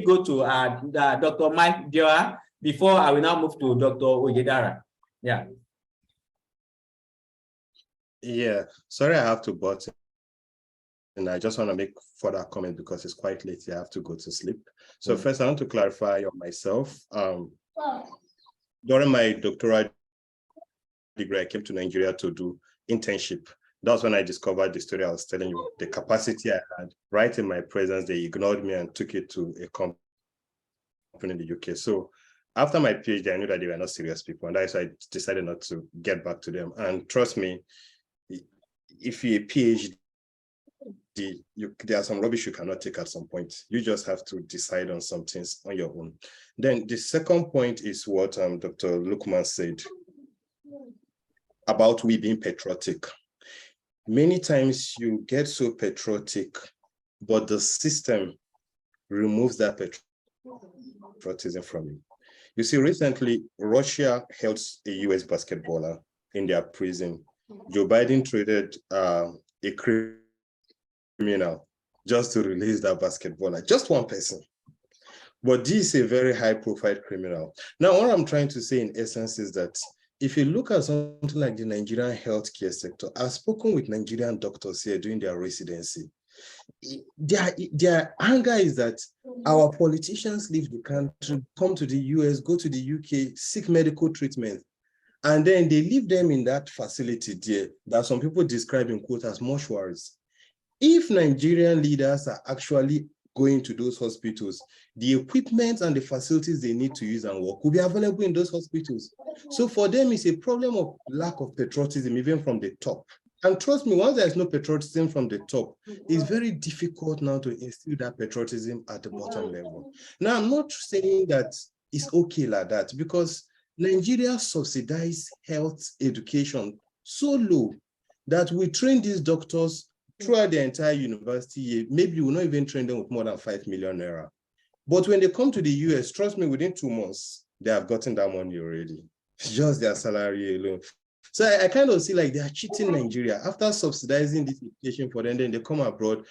go to Dr. Mike Dioa before I will now move to Dr. Oyedara. Yeah. Yeah, sorry, I have to butt, and I just want to make further comment because it's quite late. I have to go to sleep. So first, I want to clarify on myself. During my doctoral degree, I came to Nigeria to do internship. That's when I discovered the story I was telling you, the capacity I had. Right in my presence, they ignored me and took it to a company in the UK. So after my PhD, I knew that they were not serious people, and that's why I decided not to get back to them. And trust me, if you're a PhD, there are some rubbish you cannot take at some point. You just have to decide on some things on your own. Then the second point is what Dr. Lukman said about we being patriotic. Many times you get so patriotic, but the system removes that patriotism from you. You see, recently, Russia held a US basketballer in their prison. Joe Biden traded a criminal just to release that basketballer, just one person. But this is a very high-profile criminal. Now, what I'm trying to say in essence is that if you look at something like the Nigerian healthcare sector, I've spoken with Nigerian doctors here doing their residency. Their anger is that our politicians leave the country, come to the US, go to the UK, seek medical treatment, and then they leave them in that facility there that some people describe in quote as mortuaries. If Nigerian leaders are actually going to those hospitals, the equipment and the facilities they need to use and work will be available in those hospitals. So for them, it's a problem of lack of patriotism, even from the top. And trust me, once there's no patriotism from the top, it's very difficult now to instill that patriotism at the bottom level. Now, I'm not saying that it's okay like that, because Nigeria subsidized health education so low that we train these doctors throughout the entire university year. Maybe we'll not even train them with more than 5 million naira. But when they come to the US, trust me, within 2 months, they have gotten that money already. It's just their salary alone. So I kind of see like they are cheating Nigeria. After subsidizing this education for them, then they come abroad,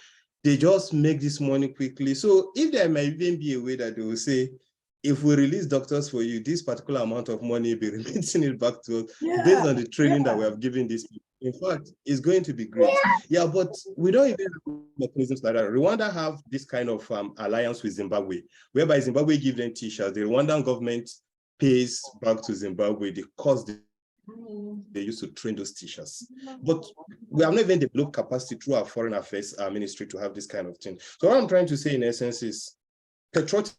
they just make this money quickly. So if there might even be a way that they will say, if we release doctors for you, this particular amount of money, be remitting it back to us based on the training that we have given these people. In fact, it's going to be great. Yeah, but we don't even have mechanisms like that. Rwanda have this kind of alliance with Zimbabwe, whereby Zimbabwe give them t-shirts. The Rwandan government pays back to Zimbabwe the cost they used to train those teachers. But we have not even developed capacity through our foreign affairs ministry to have this kind of thing. So what I'm trying to say in essence is patriotism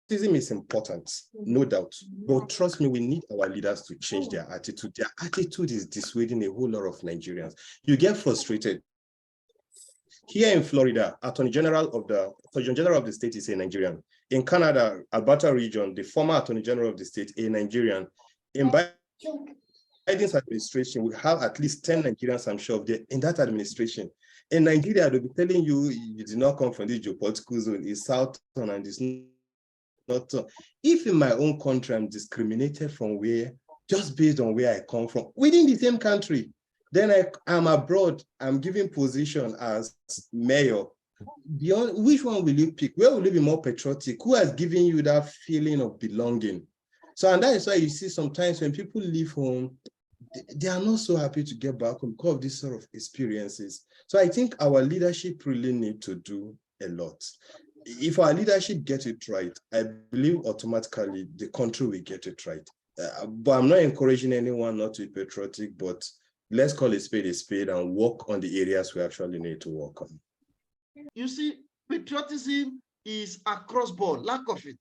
is important, no doubt. But trust me, we need our leaders to change their attitude. Their attitude is dissuading a whole lot of Nigerians. You get frustrated. Here in Florida, Attorney General of the state is a Nigerian. In Canada, Alberta region, the former Attorney General of the state, a Nigerian. In Biden's administration, we have at least 10 Nigerians, I'm sure, in that administration. In Nigeria, they'll be telling you, you did not come from this geopolitical zone, it's South and it's not. If in my own country, I'm discriminated from where, just based on where I come from, within the same country, then I'm abroad, I'm given position as mayor. Beyond, which one will you pick? Where will you be more patriotic? Who has given you that feeling of belonging? So, and that is why you see sometimes when people leave home, they are not so happy to get back home because of this sort of experiences. So I think our leadership really need to do a lot. If our leadership get it right, I believe automatically the country will get it right. But I'm not encouraging anyone not to be patriotic, but let's call a spade and work on the areas we actually need to work on. You see, patriotism is across board, lack of it.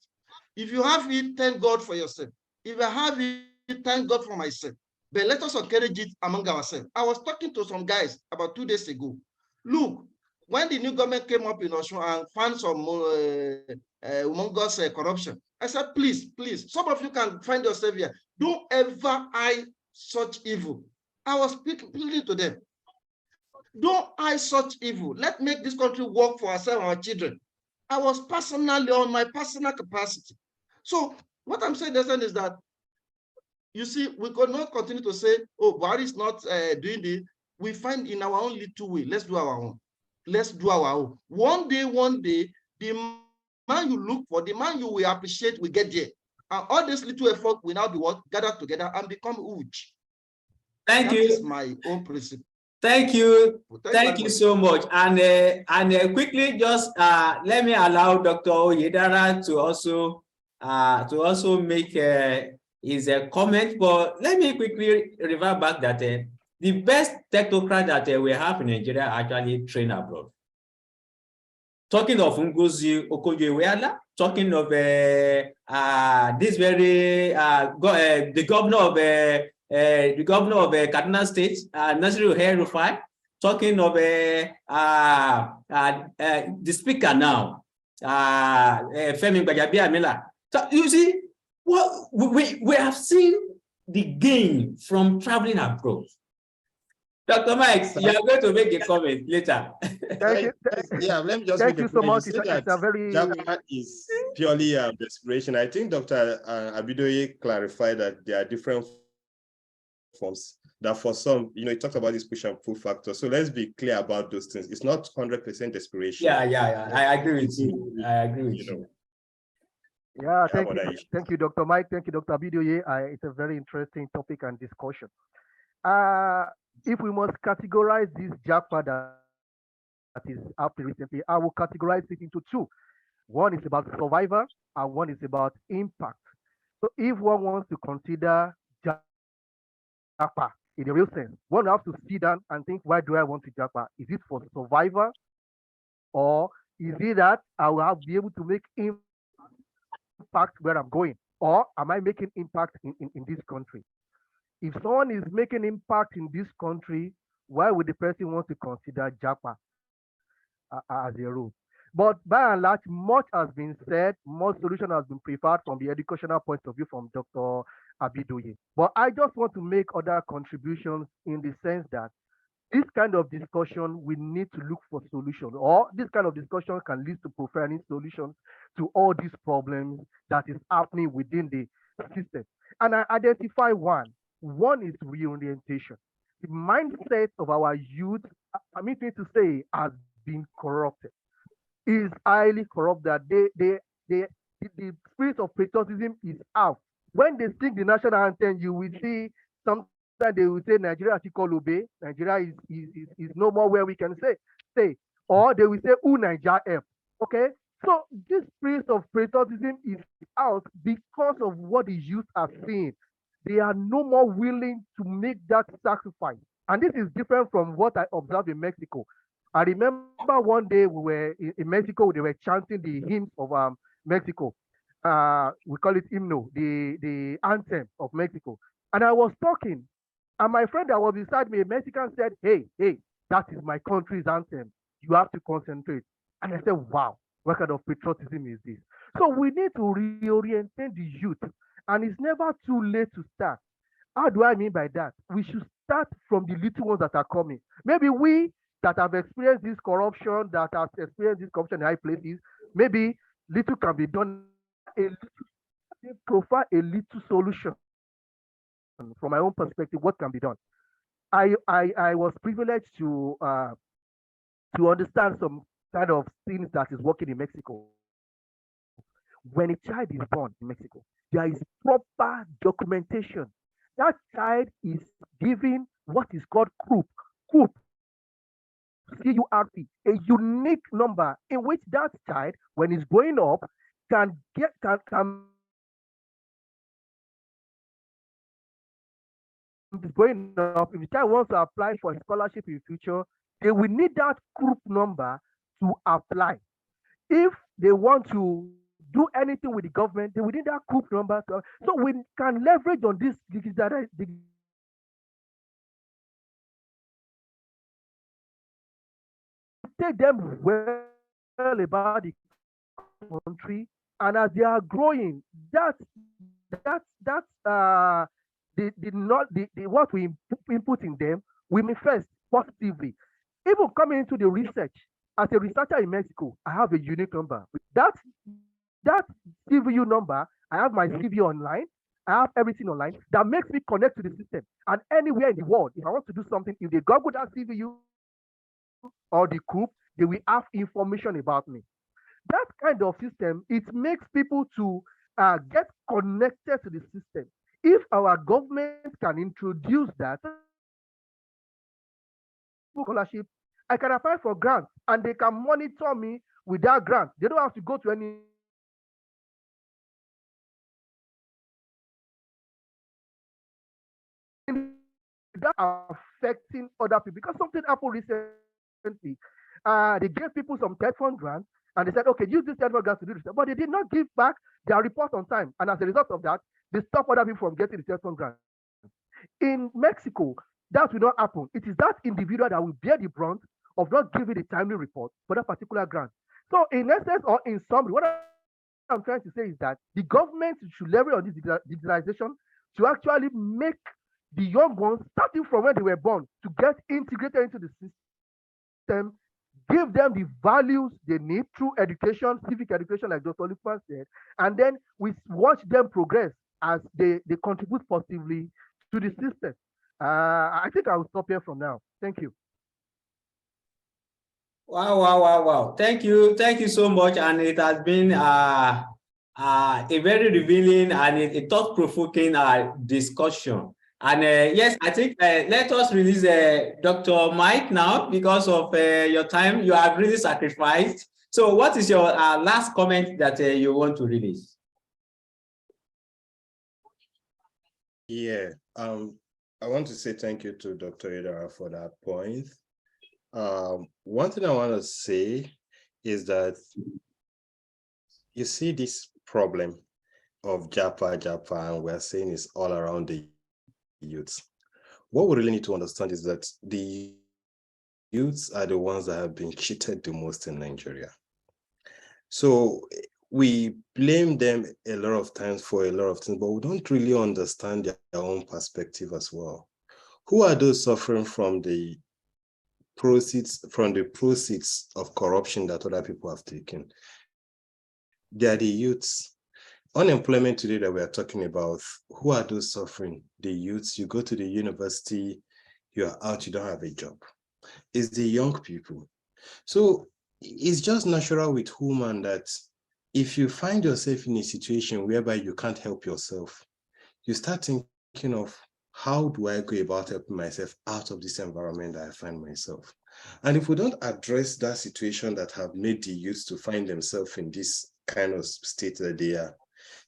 If you have it, thank God for yourself. If I have it, thank God for myself. But let us encourage it among ourselves. I was talking to some guys about 2 days ago. Look, when the new government came up in Osun and found some humongous corruption, I said, please, some of you can find yourself here. Don't ever eye such evil. I was pleading to them. Don't eye such evil. Let's make this country work for ourselves and our children. I was personally on my personal capacity. So what I'm saying is that, you see, we could not continue to say, oh, Buhari is not doing this. We find in our own little way, let's do our own. Let's do our own. One day, the man you look for, the man you will appreciate will get there. And all this little effort will now be what? Gathered together and become huge. Thank That you. is my own principle. Thank you. Thank you so much. And quickly, just let me allow Dr. Oyedara to also make his comment. But let me quickly revert back that the best technocrat that we have in Nigeria actually train abroad. Talking of Ngozi Okonjo-Iweala, talking of this very the governor of Kaduna State, Nasiru El-Rufai, talking of the speaker now, Femi Gbajabiamila. So you see, what we have seen the gain from traveling abroad. Dr. Mike, you are going to make a comment later. Thank you. Yeah, let me just Thank make you a so point. much. You said It's a very Japa is purely desperation. I think Dr. Abidoye clarified that there are different forms. That for some, he talked about this push and pull factor. So let's be clear about those things. It's not 100% desperation. Yeah. I agree with you. I agree with you. Yeah, thank you, Dr. Mike. Thank you, Dr. Abidoye. It's a very interesting topic and discussion. If we must categorize this Japa that is up recently, I will categorize it into two. One is about survivor and one is about impact. So if one wants to consider Japa in the real sense, one has to sit down and think, why do I want to Japa? Is it for survivor, or is it that I will be able to make impact where I'm going? Or am I making impact in this country? If someone is making impact in this country, why would the person want to consider Japa as a rule? But by and large, much has been said, more solution has been preferred from the educational point of view from Dr. Abidoye. But I just want to make other contributions in the sense that this kind of discussion, we need to look for solutions, or this kind of discussion can lead to providing solutions to all these problems that is happening within the system. And I identify one. One is reorientation. The mindset of our youth, permit me to say, has been corrupted. Is highly corrupt. That the spirit of patriotism is out. When they sing the national anthem, you will see sometimes they will say Nigeria Tikolobe, Nigeria is no more where we can say, or they will say U Niger F. Okay, so this spirit of patriotism is out because of what the youth are seeing. They are no more willing to make that sacrifice. And this is different from what I observed in Mexico. I remember one day we were in Mexico, they were chanting the hymns of Mexico. We call it hymno, the anthem of Mexico. And I was talking, and my friend that was beside me, a Mexican, said, hey, that is my country's anthem. You have to concentrate. And I said, wow, what kind of patriotism is this? So we need to reorient the youth. And it's never too late to start. How do I mean by that? We should start from the little ones that are coming. Maybe we that have experienced this corruption, that have experienced this corruption in high places, maybe little can be done. Provide a little solution. From my own perspective, what can be done? I was privileged to understand some kind of things that is working in Mexico. When a child is born in Mexico, there is proper documentation. That child is given what is called CURP, C-U-R-P, a unique number in which that child, when he's growing up, can going up. If the child wants to apply for a scholarship in the future, they will need that group number to apply. If they want to do anything with the government, they will need that group number. So we can leverage on this take them well about the country, and as they are growing, that's what we input in them will manifest positively. Even coming into the research, as a researcher in Mexico, I have a unique number. That CVU number, I have my CV online, I have everything online that makes me connect to the system. And anywhere in the world, if I want to do something, if they Google that CVU or the group, they will have information about me. That kind of system, it makes people to get connected to the system. If our government can introduce that scholarship, I can apply for grants and they can monitor me with that grant. They don't have to go to any without affecting other people. Because something happened recently. They gave people some TED fund grants and they said, okay, use this TED fund grant to do this. But they did not give back their report on time. And as a result of that, they stopped other people from getting the TED fund grant. In Mexico, that will not happen. It is that individual that will bear the brunt of not giving the timely report for that particular grant. So, in essence or in summary, what I'm trying to say is that the government should leverage on this digitalization to actually make the young ones, starting from when they were born, to get integrated into the system, give them the values they need through education, civic education, like Dr. Lukman said, and then we watch them progress as they contribute positively to the system. I think I will stop here from now. Thank you. Wow. Thank you so much. And it has been a very revealing and a thought-provoking discussion. And yes, I think let us release Dr. Mike now because of your time. You have really sacrificed. So what is your last comment that you want to release? Yeah, I want to say thank you to Dr. Idara for that point. One thing I want to say is that you see this problem of Japa, and we're saying it's all around the youths. What we really need to understand is that the youths are the ones that have been cheated the most in Nigeria. So we blame them a lot of times for a lot of things, but we don't really understand their own perspective as well. Who are those suffering from the proceeds of corruption that other people have taken? They are the youths. Unemployment today that we are talking about, who are those suffering? The youths. You go to the university, you are out, you don't have a job. It's the young people. So it's just natural with human that if you find yourself in a situation whereby you can't help yourself, you start thinking of, how do I go about helping myself out of this environment that I find myself? And if we don't address that situation that have made the youth to find themselves in this kind of state that they are,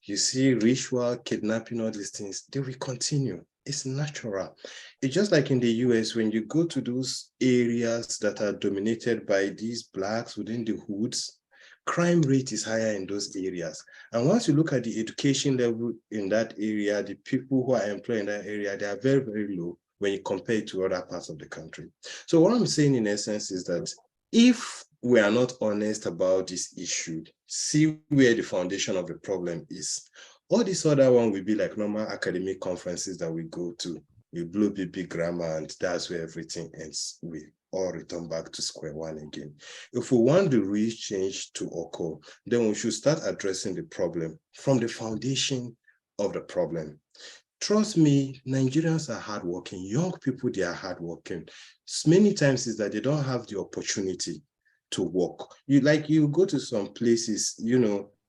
you see ritual, kidnapping, all these things, they will continue. It's natural. It's just like in the US, when you go to those areas that are dominated by these blacks within the hoods, crime rate is higher in those areas. And once you look at the education level in that area, the people who are employed in that area, they are very, very low when you compare it to other parts of the country. So what I'm saying in essence is that if we are not honest about this issue, see where the foundation of the problem is, all this other one will be like normal academic conferences that we go to. We blow big grammar and that's where everything ends. We all return back to square one again. If we want the real change to occur, then we should start addressing the problem from the foundation of the problem. Trust me, Nigerians are hardworking. Young people, they are hardworking. Many times is that they don't have the opportunity to work. You go to some places,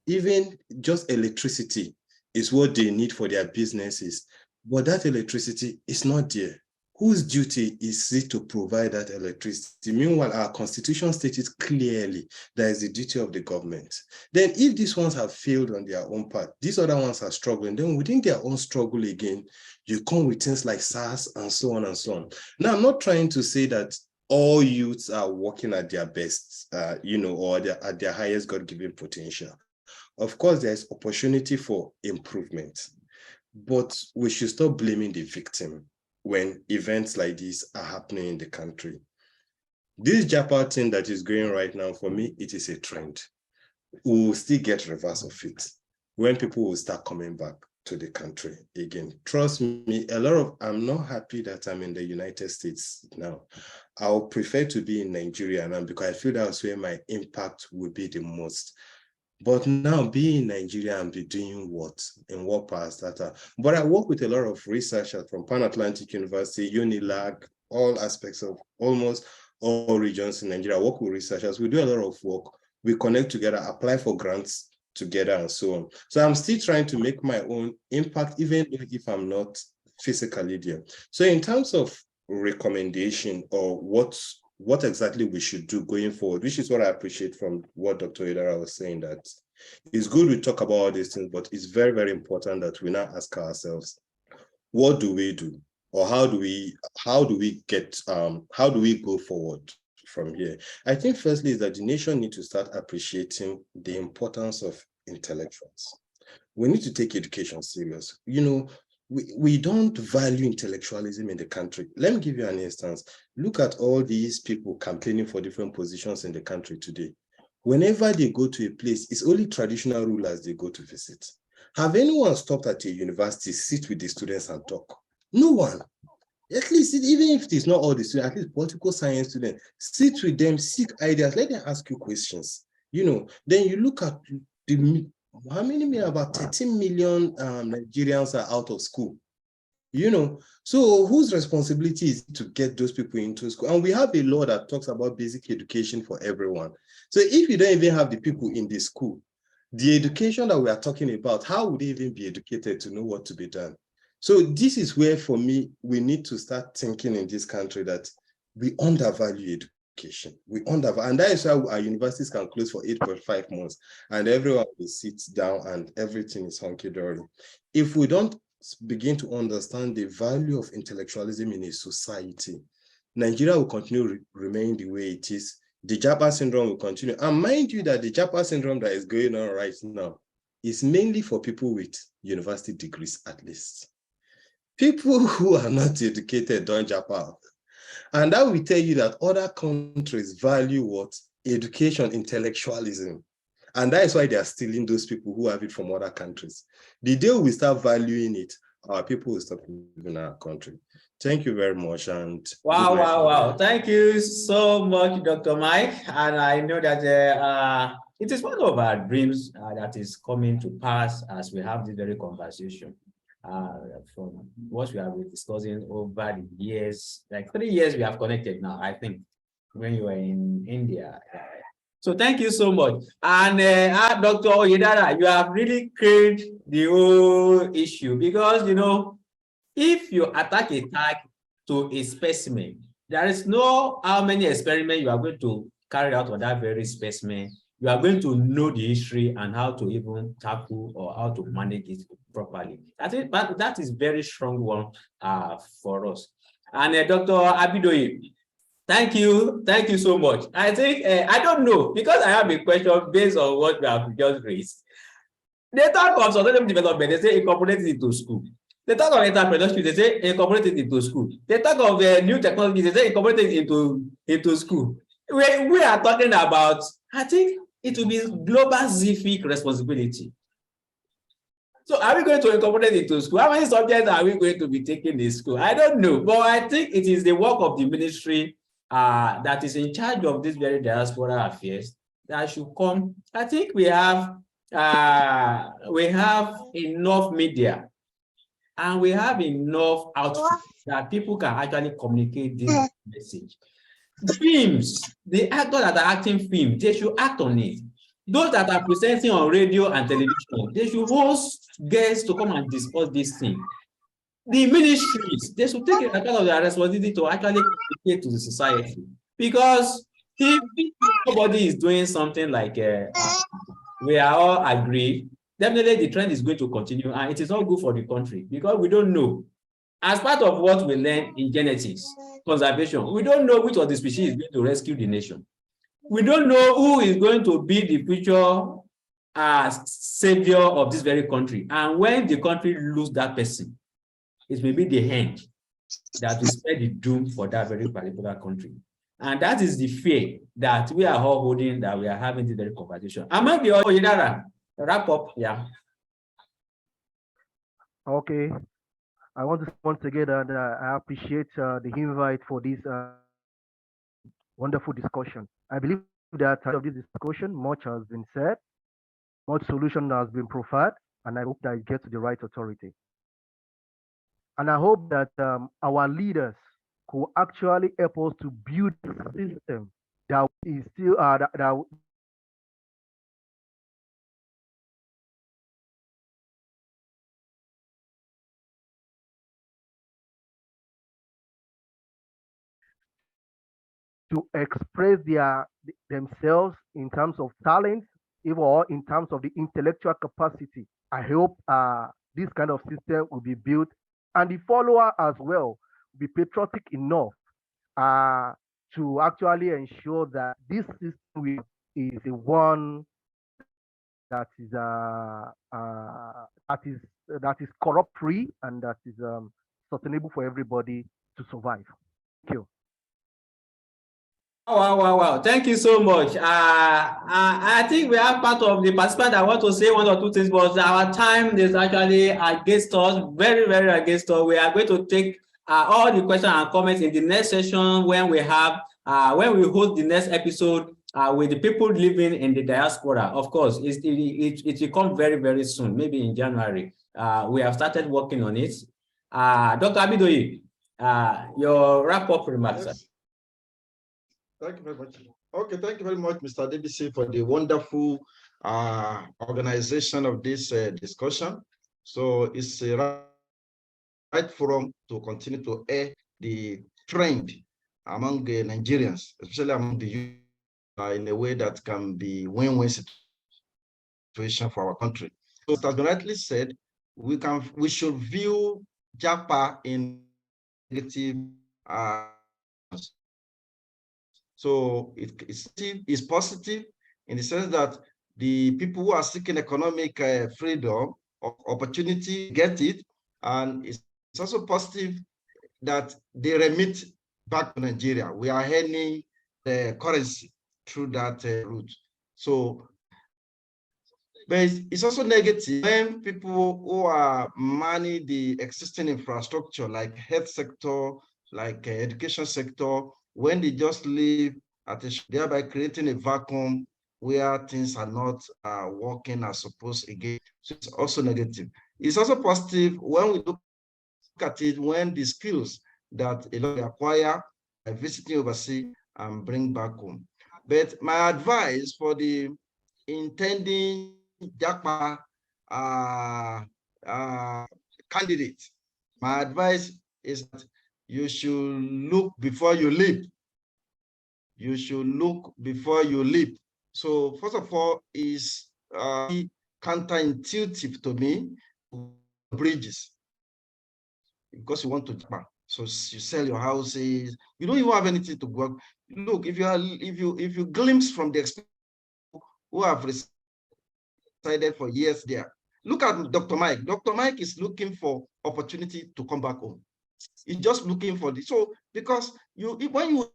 even just electricity is what they need for their businesses, but that electricity is not there. Whose duty is it to provide that electricity? Meanwhile, our constitution states clearly that is the duty of the government. Then if these ones have failed on their own part, these other ones are struggling, then within their own struggle again, you come with things like SARS and so on and so on. Now, I'm not trying to say that all youths are working at their best, or at their highest God-given potential. Of course, there's opportunity for improvement, but we should stop blaming the victim when events like this are happening in the country. This Japa thing that is going right now, for me, it is a trend. We will still get reverse of it when people will start coming back to the country again. Trust me, I'm not happy that I'm in the United States now. I would prefer to be in Nigeria now because I feel that's where my impact will be the most. But now being in Nigeria and be doing what? In what parts that are? But I work with a lot of researchers from Pan Atlantic University, UNILAG, all aspects of almost all regions in Nigeria. I work with researchers. We do a lot of work we connect together, apply for grants together, and so on. So I'm still trying to make my own impact, even if I'm not physically there. So in terms of recommendation or what exactly we should do going forward, which is what I appreciate from what Dr. Idara was saying, that it's good we talk about all these things, but it's very, very important that we now ask ourselves, what do we do? Or how do we go forward from here? I think firstly is that the nation needs to start appreciating the importance of intellectuals. We need to take education serious. You know, we don't value intellectualism in the country. Let me give you an instance. Look at all these people campaigning for different positions in the country today. Whenever they go to a place, it's only traditional rulers they go to visit. Have anyone stopped at a university, sit with the students and talk? No one. At least, even if it's not all the students, at least political science students, sit with them, seek ideas, let them ask you questions. You know, then you look at how many, about 13 million Nigerians are out of school. You know, so whose responsibility is it to get those people into school? And we have a law that talks about basic education for everyone. So if you don't even have the people in the school, the education that we are talking about, how would they even be educated to know what to be done? So this is where, for me, we need to start thinking in this country that we undervalue education. And that is why our universities can close for 8.5 months and everyone will sit down and everything is hunky-dory. If we don't begin to understand the value of intellectualism in a society, Nigeria will continue to remain the way it is. The Japa syndrome will continue. And mind you that the Japa syndrome that is going on right now is mainly for people with university degrees, at least. People who are not educated don't Japa. And that will tell you that other countries value what? Education, intellectualism. And that is why they are stealing those people who have it from other countries. The day we start valuing it, our people will stop living in our country. Thank you very much. And wow. Thank you so much, Dr. Mike. And I know that it is one of our dreams that is coming to pass as we have this very conversation. From what we have been discussing over the years, like 3 years we have connected now, I think, when you were in India. So thank you so much. And Dr. Oyedara, you have really cleared the whole issue, because, you know, if you attack a tag to a specimen, there is no how many experiments you are going to carry out on that very specimen. You are going to know the history and how to even tackle or how to manage it properly. I think that is very strong one for us. And Dr. Abidoye, thank you so much. I think, I don't know, because I have a question based on what we have just raised. They talk of sustainable development, they say incorporate it into school. They talk of entrepreneurship, they say incorporate it into school. They talk of new technology, they say incorporate it into school. We are talking about, I think it will be global civic responsibility. So are we going to incorporate it into school? How many subjects are we going to be taking in school? I don't know, but I think it is the work of the ministry that is in charge of this very diaspora affairs that should come. I think we have enough media and we have enough outreach that people can actually communicate this message. Films, the actors that are acting film, they should act on it. Those that are presenting on radio and television, they should host guests to come and discuss this thing. The ministries, they should take account of their responsibility to actually communicate to the society. Because if nobody is doing something like we are all agreed, definitely the trend is going to continue, and it is not good for the country, because we don't know. As part of what we learn in genetics, conservation, we don't know which of the species is going to rescue the nation. We don't know who is going to be the future savior of this very country. And when the country loses that person, it may be the end that will spread the doom for that very particular country. And that is the fear that we are all holding, that we are having this very conversation. Among the other, wrap up, yeah. Okay. I want to once again, and I appreciate the invite for this wonderful discussion. I believe that at the end of this discussion, much has been said, much solution has been provided, and I hope that it gets to the right authority. And I hope that our leaders could actually help us to build a system that is still that to express themselves in terms of talent, or in terms of the intellectual capacity. I hope this kind of system will be built, and the follower as well be patriotic enough to actually ensure that this system is a one that is corrupt free and that is sustainable for everybody to survive. Thank you. Wow. Thank you so much. I think we have part of the participant that want to say one or two things, but our time is actually against us, very, very against us. We are going to take all the questions and comments in the next session when we have, when we host the next episode with the people living in the diaspora. Of course, it will come very, very soon, maybe in January. We have started working on it. Dr. Abidoye, your wrap-up remarks. Yes. Thank you very much. Okay, thank you very much, Mr. DBC, for the wonderful organization of this discussion. So it's a right forum to continue to air the trend among the Nigerians, especially among the youth, in a way that can be win-win situation for our country. So as has been rightly said, we should view Japa in negative. So it's positive in the sense that the people who are seeking economic freedom or opportunity get it, and it's also positive that they remit back to Nigeria. We are earning the currency through that route. So, but it's also negative when people who are manning the existing infrastructure like health sector, like education sector, when they just live at thereby creating a vacuum where things are not working as supposed again. So it's also negative. It's also positive when we look at it when the skills that a lot acquire by visiting overseas and bring back home. But my advice for the intending Japa candidate, my advice is that you should look before you leap. You should look before you leap. So first of all, is counterintuitive to me, bridges, because you want to Japa. So you sell your houses, you don't even have anything to work. Look, if you glimpse from the experience who have resided for years there, look at Dr. Mike. Dr. Mike is looking for opportunity to come back home. He's just looking for this. So because when you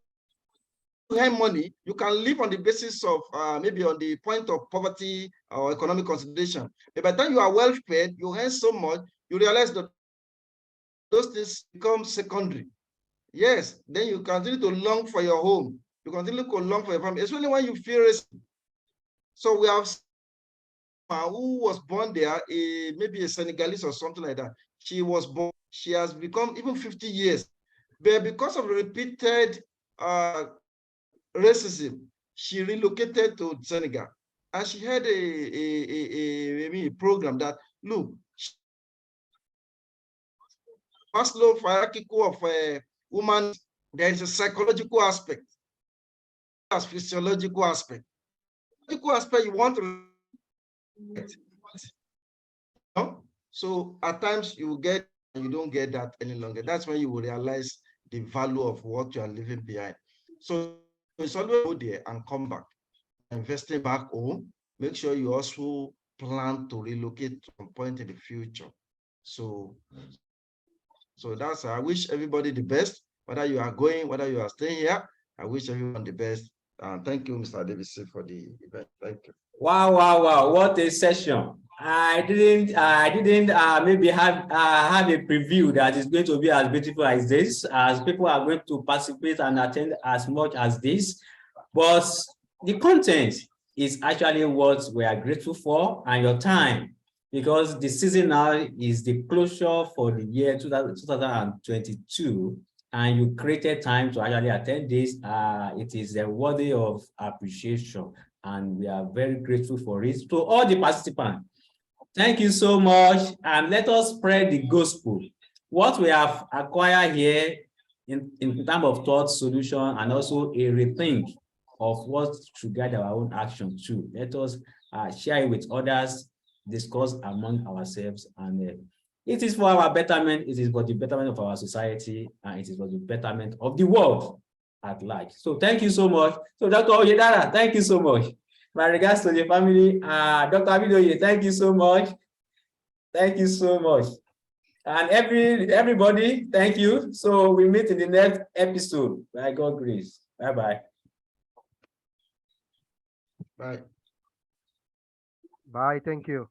earn money, you can live on the basis of maybe on the point of poverty or economic consideration. But by the time you are well fed, you earn so much, you realize that those things become secondary. Yes, then you continue to long for your home. You continue to long for your family, especially when you feel risky. So we have who was born there, maybe a Senegalese or something like that. She was born, she has become even 50 years. But because of repeated racism, she relocated to Senegal. And she had a program that, look, Maslow hierarchical of woman, there is a psychological aspect, as physiological aspect. Physiological aspect you want to so at times you will get, you don't get that any longer. That's when you will realize the value of what you are leaving behind. So it's always go there and come back. Investing back home, make sure you also plan to relocate to some point in the future. So that's, I wish everybody the best, whether you are going, whether you are staying here. I wish everyone the best. Thank you, Mr. Davis, for the event. Thank you. Wow. What a session. I didn't maybe have a preview that is going to be as beautiful as this, as people are going to participate and attend as much as this. But the content is actually what we are grateful for, and your time, because the season now is the closure for the year 2022, and you created time to actually attend this. It is worthy of appreciation, and we are very grateful for it. To all the participants, thank you so much, and let us spread the gospel. What we have acquired here in terms of thought, solution, and also a rethink of what should guide our own action too. Let us share it with others, discuss among ourselves, and it is for our betterment, it is for the betterment of our society, and it is for the betterment of the world at large. So thank you so much. So Dr. Oyedara, thank you so much. My regards to the family. Dr. Abidoye, thank you so much. Thank you so much. And everybody, thank you. So we meet in the next episode. By God's grace. Bye-bye. Bye. Bye. Thank you.